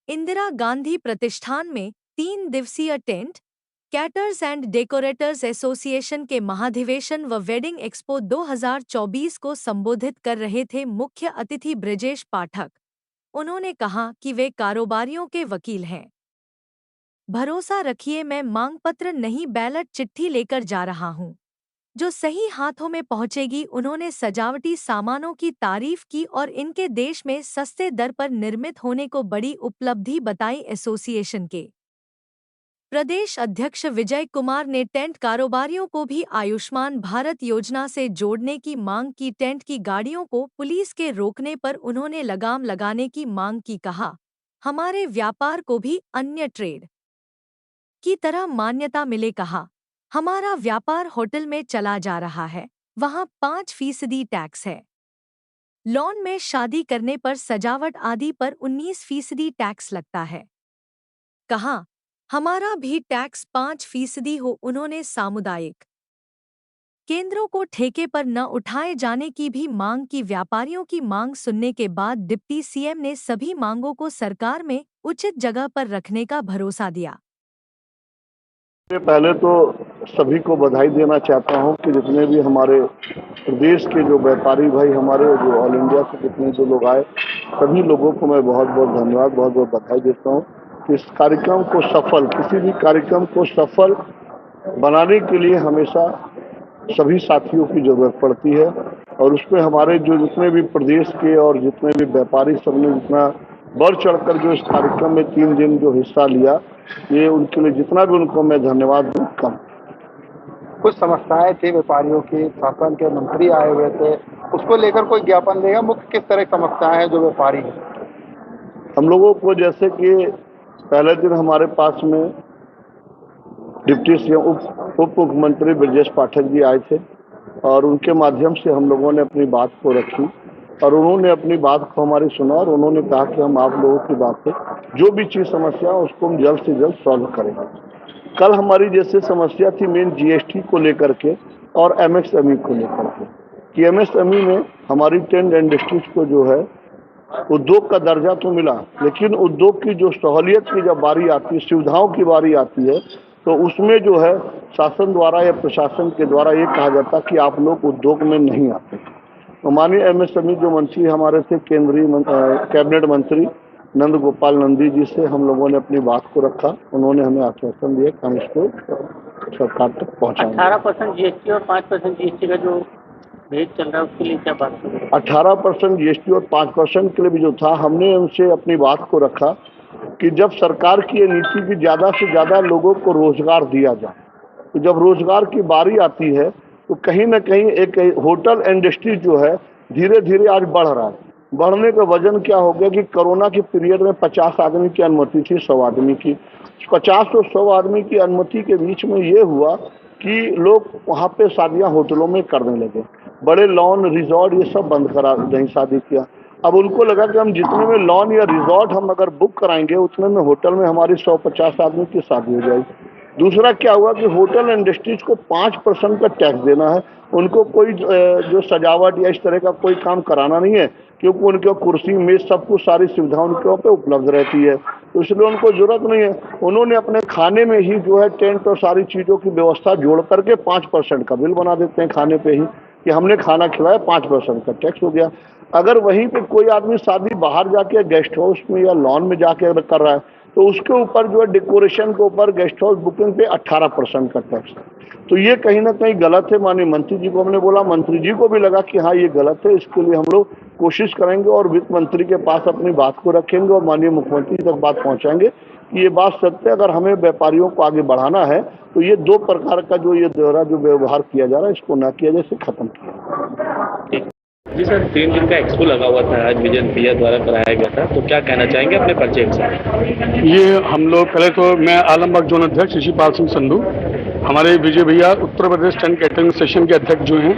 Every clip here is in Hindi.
इंदिरा गांधी प्रतिष्ठान में 3 दिवसीय tent caterers and decorators association के महाधिवेशन व वेडिंग एक्सपो 2024 को संबोधित कर रहे थे मुख्य अतिथि ब्रजेश पाठक। उन्होंने कहा कि वे कारोबारियों के वकील हैं। भरोसा रखिए, मैं मांग पत्र नहीं बैलेट चिट्ठी लेकर जा रहा हूं, जो सही हाथों में पहुंचेगी। उन्होंने सजावटी सामानों की तारीफ की और इनके देश में सस्ते दर पर निर्मित होने को बड़ी उपलब्धि बताई। एसोसिएशन के प्रदेश अध्यक्ष विजय कुमार ने टेंट कारोबारियों को भी आयुष्मान भारत योजना से जोड़ने की मांग की। टेंट की गाड़ियों को पुलिस के रोकने पर उन्होंने लगाम लगाने की मांग की। कहा, हमारे व्यापार को भी अन्य ट्रेड की तरह मान्यता मिले। कहा, हमारा व्यापार होटल में चला जा रहा है, वहां 5% टैक्स है। लॉन में शादी करने पर सजावट आदि पर 19% टैक्स लगता है। कहा, हमारा भी टैक्स 5% हो। उन्होंने सामुदायिक केंद्रों को ठेके पर न उठाए जाने की भी मांग की। व्यापारियों की मांग सुनने के बाद डिप्टी सीएम ने सभी मांगों को सरकार में उचित जगह पर रखने का भरोसा दिया। पहले तो सभी को बधाई देना चाहता हूं कि जितने भी हमारे प्रदेश के जो व्यापारी भाई, हमारे जो ऑल इंडिया से जितने जो लोग आए, सभी लोगों को मैं बहुत बहुत धन्यवाद, बहुत बहुत बधाई देता हूं कि इस कार्यक्रम को सफल, किसी भी कार्यक्रम को सफल बनाने के लिए हमेशा सभी साथियों की जरूरत पड़ती है। और उसमें हमारे जो जितने भी प्रदेश के और जितने भी व्यापारी सबने जितना बढ़ चढ़कर जो इस कार्यक्रम में 3 दिन जो हिस्सा लिया, ये उनके लिए जितना भी उनको मैं धन्यवाद दूं कम। कुछ समस्याएं थी व्यापारियों की, शासन के मंत्री आए हुए थे, उसको लेकर कोई ज्ञापन देगा? मुख्य किस तरह की समस्याएं हैं जो व्यापारी हैं? हम लोगों को जैसे कि पहले दिन हमारे पास में डिप्टी सीएम उप मुख्यमंत्री ब्रजेश पाठक जी आए थे और उनके माध्यम से हम लोगों ने अपनी बात को रखी और उन्होंने अपनी बात को हमारी सुना और उन्होंने कहा कि हम आप लोगों की बात पे जो भी चीज समस्या उसको हम जल्द से जल्द सॉल्व करेंगे। कल हमारी जैसे समस्या थी मेन जीएसटी को लेकर के और एमएसएमई को लेकर के कि एमएसएमई में हमारी टेंट इंडस्ट्रीज को जो है उद्योग का दर्जा तो मिला, लेकिन उद्योग की जो सहूलियत की जब बारी आती है, सुविधाओं की बारी आती है, तो उसमें जो है शासन द्वारा या प्रशासन के द्वारा ये कहा जाता कि आप लोग उद्योग में नहीं आते। तो माननीय एमएसएमई जो मंत्री हमारे थे, केंद्रीय कैबिनेट मंत्री नंद गोपाल नंदी जी से हम लोगों ने अपनी बात को रखा। उन्होंने हमें आश्वासन दिया कि हम इसको सरकार तक पहुंचाएंगे। 18% जीएसटी और 5% जीएसटी का जो रेट चल रहा है उसके लिए क्या बात करें? 18% जीएसटी और 5% के लिए भी जो था, हमने उनसे अपनी बात को रखा कि जब सरकार की ये नीति की ज़्यादा से ज़्यादा लोगों को रोजगार दिया जाए, तो जब रोजगार की बारी आती है तो कहीं ना कहीं एक होटल इंडस्ट्री जो है धीरे धीरे आज बढ़ रहा है। बढ़ने का वजन क्या हो गया कि कोरोना के पीरियड में 50 आदमी की अनुमति थी, 100 आदमी की। 50 और 100 आदमी की अनुमति के बीच में ये हुआ कि लोग वहाँ पे शादियाँ होटलों में करने लगे, बड़े लॉन रिजॉर्ट ये सब बंद करा नहीं शादी किया। अब उनको लगा कि हम जितने में लॉन या रिजॉर्ट हम अगर बुक कराएंगे उतने में होटल में हमारी 150 आदमी की शादी हो जाएगी। दूसरा क्या हुआ कि होटल इंडस्ट्रीज को 5% का टैक्स देना है, उनको कोई जो सजावट या इस तरह का कोई काम कराना नहीं है, क्योंकि उनके कुर्सी मेज सब कुछ सारी सुविधा उनके वहाँ पे उपलब्ध रहती है, तो इसलिए उनको जरूरत नहीं है। उन्होंने अपने खाने में ही जो है टेंट और सारी चीज़ों की व्यवस्था जोड़ करके 5% का बिल बना देते हैं खाने पे ही कि हमने खाना खिलाया, 5% का टैक्स हो गया। अगर वहीं पे कोई आदमी शादी बाहर जाके गेस्ट हाउस में या लॉन में जाके अगर कर रहा है तो उसके ऊपर जो है डेकोरेशन के ऊपर गेस्ट हाउस बुकिंग पे 18% का टैक्स। तो ये कहीं ना कहीं गलत है। माननीय मंत्री जी को हमने बोला, मंत्री जी को भी लगा कि हाँ ये गलत है, इसके लिए हम लोग कोशिश करेंगे और वित्त मंत्री के पास अपनी बात को रखेंगे और माननीय मुख्यमंत्री तक बात पहुंचाएंगे कि ये बात सत्य है। अगर हमें व्यापारियों को आगे बढ़ाना है तो ये 2 प्रकार का जो ये दोहरा जो व्यवहार किया जा रहा है इसको ना किया जाए, इसे खत्म किया। जी सर, 3 दिन का एक्सपो लगा हुआ था, आज विजन भैया द्वारा कराया गया था, तो क्या कहना चाहेंगे अपने परिचय से? ये हम लोग पहले तो मैं आलमबाग जोन अध्यक्ष ऋषिपाल सिंह संधू, हमारे विजय भैया Uttar Pradesh tent catering session के अध्यक्ष जो हैं,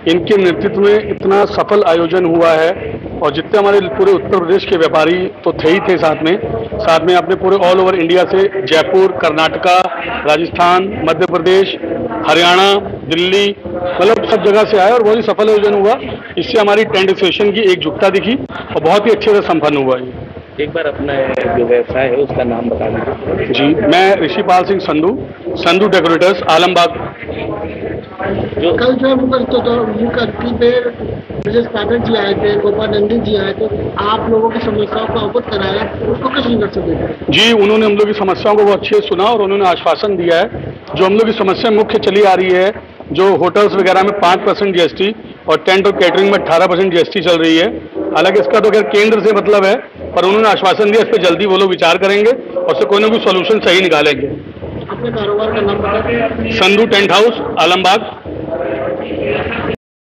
इनके नेतृत्व में इतना सफल आयोजन हुआ है और जितने हमारे पूरे उत्तर प्रदेश के व्यापारी तो थे ही थे, साथ में अपने पूरे ऑल ओवर इंडिया से जयपुर, कर्नाटका, राजस्थान, मध्य प्रदेश, हरियाणा, दिल्ली, मतलब सब जगह से आए और बहुत ही सफल आयोजन हुआ। इससे हमारी टेंट एसोसिएशन की एकजुटता दिखी और बहुत ही अच्छे से संपन्न हुआ। एक बार अपना जो व्यवसाय है उसका नाम बता दीजिए। जी, मैं ऋषिपाल सिंह संधू डेकोरेटर्स, आलमबाग। जो कल जो है मुख्य अतिथि पे ब्रजेश पाठक जी आए थे, गोपाल नंदी जी आए थे, आप लोगों की समस्याओं को अवगत कराया, उसको किस नजर से देखा? जी, उन्होंने हम लोग की समस्याओं को बहुत अच्छे से सुना और उन्होंने आश्वासन दिया है। जो हम लोग की समस्या मुख्य चली आ रही है, जो होटल्स वगैरह में 5% जीएसटी और टेंट और कैटरिंग में 18% जीएसटी चल रही है, हालांकि इसका तो खैर केंद्र से मतलब है, पर उन्होंने आश्वासन दिया इस पर जल्दी वो लोग विचार करेंगे और उससे कोई ना कोई सोल्यूशन सही निकालेंगे। अपने कारोबार का नाम बता दें। Sandhu tent house, Alambagh.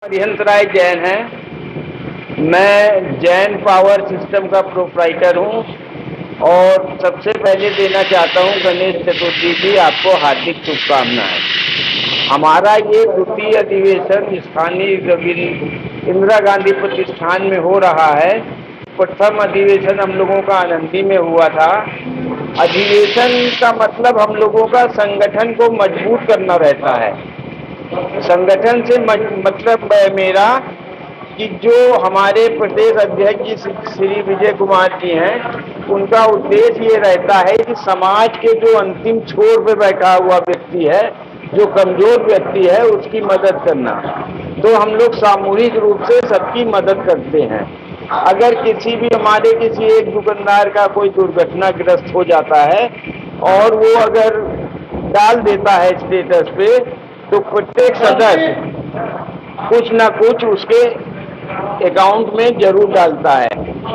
हरिहंस राय जैन है। मैं जैन पावर सिस्टम का प्रोप्राइटर हूँ और सबसे पहले देना चाहता हूँ गणेश चतुर्थी की आपको हार्दिक शुभकामनाएं। हमारा ये द्वितीय अधिवेशन स्थानीय इंदिरा गांधी प्रतिष्ठान में हो रहा है। प्रथम अधिवेशन हम लोगों का आनंदी में हुआ था। अधिवेशन का मतलब हम लोगों का संगठन को मजबूत करना रहता है। संगठन से मतलब मेरा कि जो हमारे प्रदेश अध्यक्ष जी श्री विजय कुमार जी हैं, उनका उद्देश्य ये रहता है कि समाज के जो अंतिम छोर पे बैठा हुआ व्यक्ति है, जो कमजोर व्यक्ति है, उसकी मदद करना। तो हम लोग सामूहिक रूप से सबकी मदद करते हैं। अगर किसी भी हमारे किसी एक दुकानदार का कोई दुर्घटनाग्रस्त हो जाता है और वो अगर डाल देता है स्टेटस पे, तो प्रत्येक सदस्य कुछ ना कुछ उसके अकाउंट में जरूर डालता है।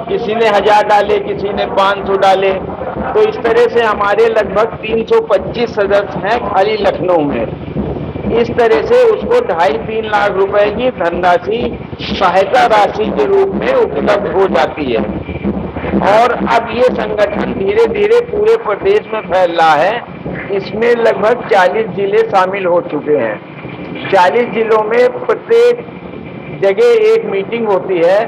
किसी ने 1000 डाले, किसी ने 500 डाले। तो इस तरह से हमारे लगभग 325 सदस्य हैं खाली लखनऊ में। इस तरह से उसको 2.5-3 लाख रुपए की धनराशि सहायता राशि के रूप में उपलब्ध हो जाती है। और अब ये संगठन धीरे धीरे पूरे प्रदेश में फैल रहा है। इसमें लगभग 40 जिले शामिल हो चुके हैं। 40 जिलों में प्रत्येक जगह एक मीटिंग होती है,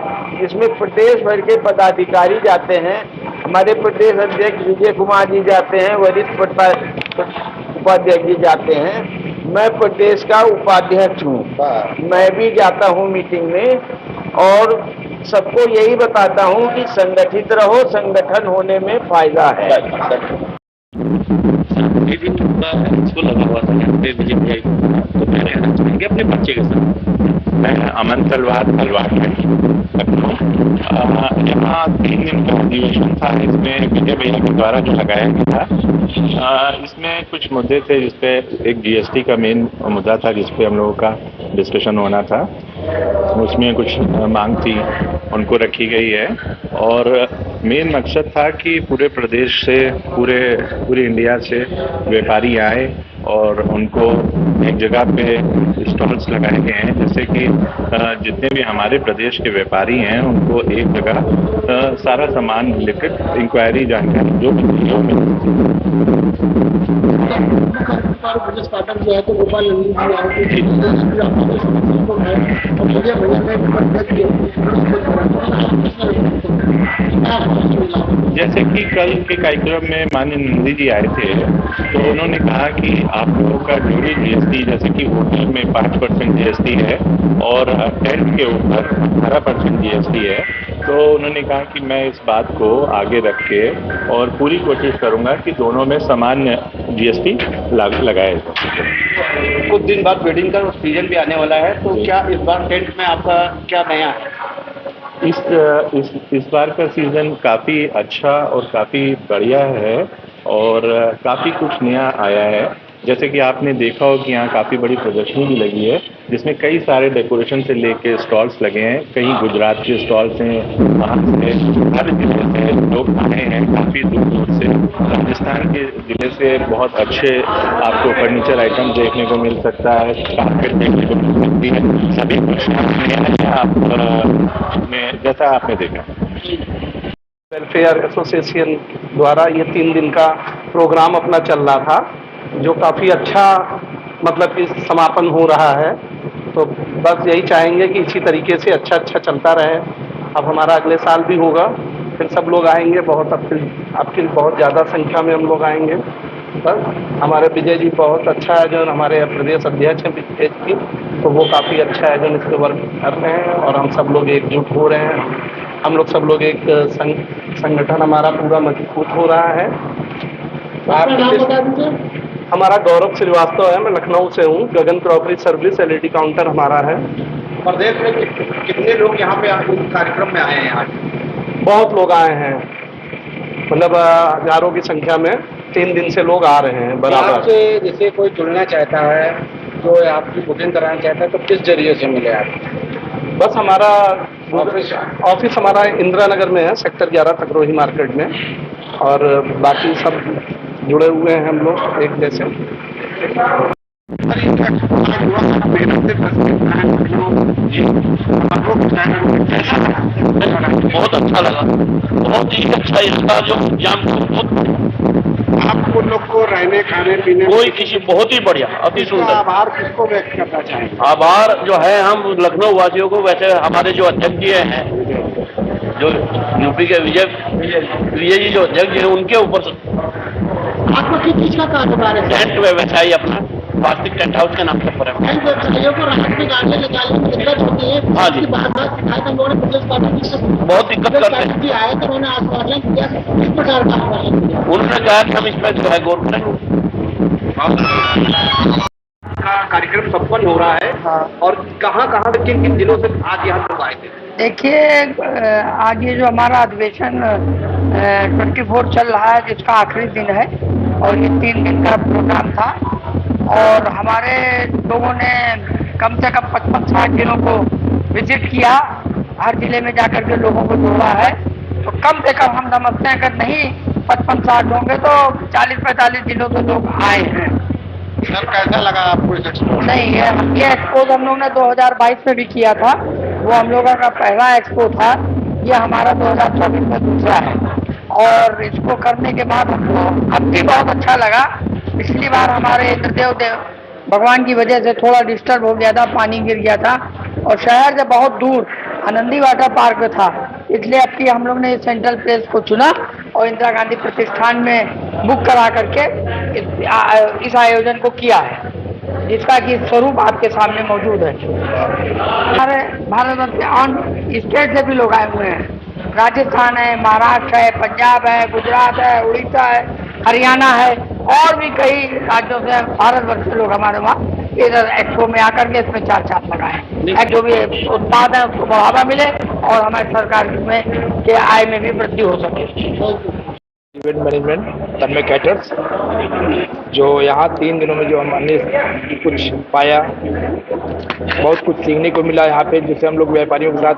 जिसमें प्रदेश भर के पदाधिकारी जाते हैं। हमारे प्रदेश अध्यक्ष विजय कुमार जी जाते हैं, वरिष्ठ उपाध्यक्ष जी जाते हैं। मैं प्रदेश का उपाध्यक्ष हूँ, मैं भी जाता हूँ मीटिंग में और सबको यही बताता हूँ कि संगठित रहो, संगठन होने में फायदा है। इसको लगा हुआ था यहाँ पे विजय भाई, तो पहले आना चाहेंगे अपने बच्चे के साथ। मैं अमन तलवार लखनऊ। यहाँ 3 दिन का अधिवेशन था। इसमें विजय भैया के द्वारा जो लगाया गया था, इसमें कुछ मुद्दे थे। जिसपे एक जीएसटी का मेन मुद्दा था, जिसपे हम लोगों का डिस्कशन होना था। उसमें कुछ मांग थी, उनको रखी गई है। और मेन मकसद था कि पूरे प्रदेश से, पूरे इंडिया से व्यापारी आए और उनको एक जगह पे स्टॉल्स लगाए गए हैं, जैसे कि जितने भी हमारे प्रदेश के व्यापारी हैं उनको एक जगह सारा सामान रिलेटेड इंक्वायरी जानकारी जो भी है ब्रजेश पाठक जी आए थे, गोपाल नंदी जी आए थे। जैसे कि कल के कार्यक्रम में माननीय नंदी जी आए थे, तो उन्होंने कहा कि आप लोगों का जो भी जीएसटी, जैसे कि होटल में 5% जीएसटी है और टेंट के ऊपर 18% जीएसटी है, तो उन्होंने कहा कि मैं इस बात को आगे रख के और पूरी कोशिश करूंगा कि दोनों में सामान्य जीएसटी लगाए। कुछ दिन बाद वेडिंग का सीजन भी आने वाला है, तो क्या इस बार टेंट में आपका क्या नया है? इस बार का सीजन काफ़ी अच्छा और काफ़ी बढ़िया है और काफ़ी कुछ नया आया है। जैसे कि आपने देखा हो कि यहाँ काफ़ी बड़ी प्रदर्शनी भी लगी है, जिसमें कई सारे डेकोरेशन से लेके स्टॉल्स लगे हैं। कहीं गुजरात के स्टॉल्स हैं, वहाँ से हर जिले से लोग आए हैं, काफ़ी दूर दूर से। राजस्थान के ज़िले से बहुत अच्छे आपको फर्नीचर आइटम देखने को मिल सकता है, कारपेट देखने को मिल सकती है। सभी कुछ नया है आपने जैसा आपने देखा। वेलफेयर एसोसिएशन द्वारा ये 3 दिन का प्रोग्राम अपना चल रहा था, जो काफ़ी अच्छा मतलब कि समापन हो रहा है। तो बस यही चाहेंगे कि इसी तरीके से अच्छा चलता रहे। अब हमारा अगले साल भी होगा, फिर सब लोग आएंगे, बहुत आपकी बहुत ज़्यादा संख्या में हम लोग आएंगे। बस हमारे विजय जी बहुत अच्छा है, जो हमारे प्रदेश अध्यक्ष हैं विजय जी, तो वो काफ़ी अच्छा है जो इसके वर्क कर रहे हैं और हम सब लोग एकजुट हो रहे हैं। हम लोग सब लोग एक संगठन हमारा पूरा मजबूत हो रहा है। हमारा गौरव श्रीवास्तव है, मैं लखनऊ से हूँ। गगन क्रॉकरी सर्विस LED काउंटर हमारा है। प्रदेश में कितने लोग यहाँ पे इस कार्यक्रम में आए हैं आज? बहुत लोग आए हैं, मतलब हजारों की संख्या में 3 दिन से लोग आ रहे हैं बराबर। आपसे जैसे कोई जुड़ना चाहता है, जो आपकी बुकिंग कराना चाहता है, तो किस जरिए से मिले आप? बस हमारा ऑफिस हमारा इंदिरा नगर में है, सेक्टर 11 तकरोही मार्केट में, और बाकी सब जुड़े हुए हैं हम लोग एक जैसे। बहुत अच्छा लगा, बहुत ही अच्छा इसका जो जाम आपको लोग को रहने खाने पीने कोई किसी बहुत ही बढ़िया, अति सुंदर। आभार किसको व्यक्त करना चाहेंगे? आभार जो है हम लखनऊ वासियों को, वैसे हमारे जो अध्यक्ष जी हैं, जो यूपी के विजय जी जो अध्यक्ष जी हैं, उनके ऊपर आपको किस चीज का कारोबार है? टेंट व्यवसायी अपना वार्षिक टेंट हाउस के नाम से पर है। टेंट व्यवसायियों को राहत में गाड़ियां निकालने में दिक्कत होती है। हाँ जी। बात शिकायत हम लोगों ने पुलिस पार्टी से बहुत दिक्कत करते हैं। जी आए तो उन्होंने आश्वासन दिया, किस प्रकार का आश्वासन दिया? उन्होंने कहा कि हम इसमें जो है गौर करेंगे। का कार्यक्रम संपन्न हो रहा है। हाँ। और कहाँ कहाँ से किन किन जिलों से आज यहाँ लोग आए थे? देखिए, आज ये जो हमारा अधिवेशन 24 चल रहा है, जिसका आखिरी दिन है, और ये 3 दिन का प्रोग्राम था, और हमारे लोगों ने कम से कम 55-60 जिलों को विजिट किया। हर जिले में जाकर के लोगों को जोड़ा है। तो कम से कम हम समझते हैं, अगर नहीं 55-60 होंगे तो 40-45 जिलों से लोग आए हैं। सर, कैसा लगा आपको इस एक्सपो? नहीं, ये एक्सपो हम लोग ने 2022 में भी किया था, वो हम लोगों का पहला एक्सपो था। ये हमारा 2024 में दूसरा है, और इसको करने के बाद हमको अब भी बहुत अच्छा लगा। पिछली बार हमारे इंद्रदेव भगवान की वजह से थोड़ा डिस्टर्ब हो गया था, पानी गिर गया था, और शहर से बहुत दूर आनंदी वाटर पार्क था, इसलिए अब की हम लोग ने सेंट्रल प्लेस को चुना और इंदिरा गांधी प्रतिष्ठान में बुक करा करके इस आयोजन को किया है, जिसका कि स्वरूप आपके सामने मौजूद है। हमारे भारत के ऑन स्टेट से भी लोग आए हुए हैं। राजस्थान है, महाराष्ट्र है, पंजाब है, गुजरात है, उड़ीसा है, हरियाणा है, और भी कई राज्यों से भारतवर्ष के लोग हमारे वहाँ इधर एक्सपो में आकर के इसमें 4 चांद लगाए। जो भी उत्पाद है उसको बढ़ावा मिले और हमारी सरकार में के आय में भी वृद्धि हो सके। इवेंट मैनेजमेंट तन्मय कैटर्स, जो यहाँ 3 दिनों में जो हमने कुछ पाया, बहुत कुछ सीखने को मिला यहाँ पे। जैसे हम लोग व्यापारियों के साथ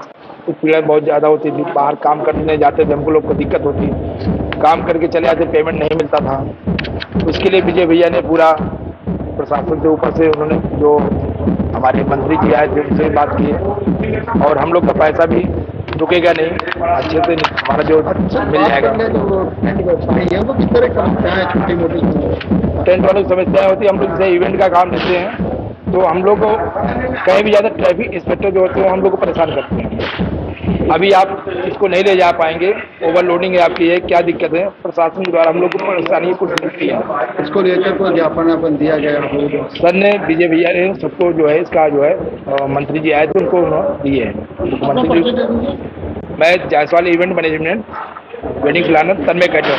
कुछ पीड़ा बहुत ज़्यादा होती थी, बाहर काम करने जाते थे हमको लोग को दिक्कत होती, काम करके चले आते, पेमेंट नहीं मिलता था। उसके लिए विजय भैया ने पूरा प्रशासन के ऊपर से उन्होंने, जो हमारे मंत्री जी आए थे उनसे बात की, और हम लोग का पैसा भी रुकेगा नहीं, अच्छे से हमारा जो मिल जाएगा। वो किस तरह का समस्याएं, छोटी मोटी टेंट वाली समस्याएं होती है। हम लोग जैसे इवेंट का काम देते हैं, तो हम लोग को कहीं भी ज़्यादा ट्रैफिक इंस्पेक्टर जो होते हैं हम लोग को परेशान करते हैं। अभी आप इसको नहीं ले जा पाएंगे, ओवरलोडिंग है आपकी, है क्या दिक्कत है, प्रशासन के द्वारा हम लोग को परेशानी कुछ मिलती है। इसको लेकर कोई ज्ञापन अपन दिया गया हो? सर ने, विजय भैया ने सबको जो है इसका जो है मंत्री जी आए थे उनको उन्होंने दिए हैं। मंत्री जी, मैं Jaiswal event management wedding planner Tanmay cater.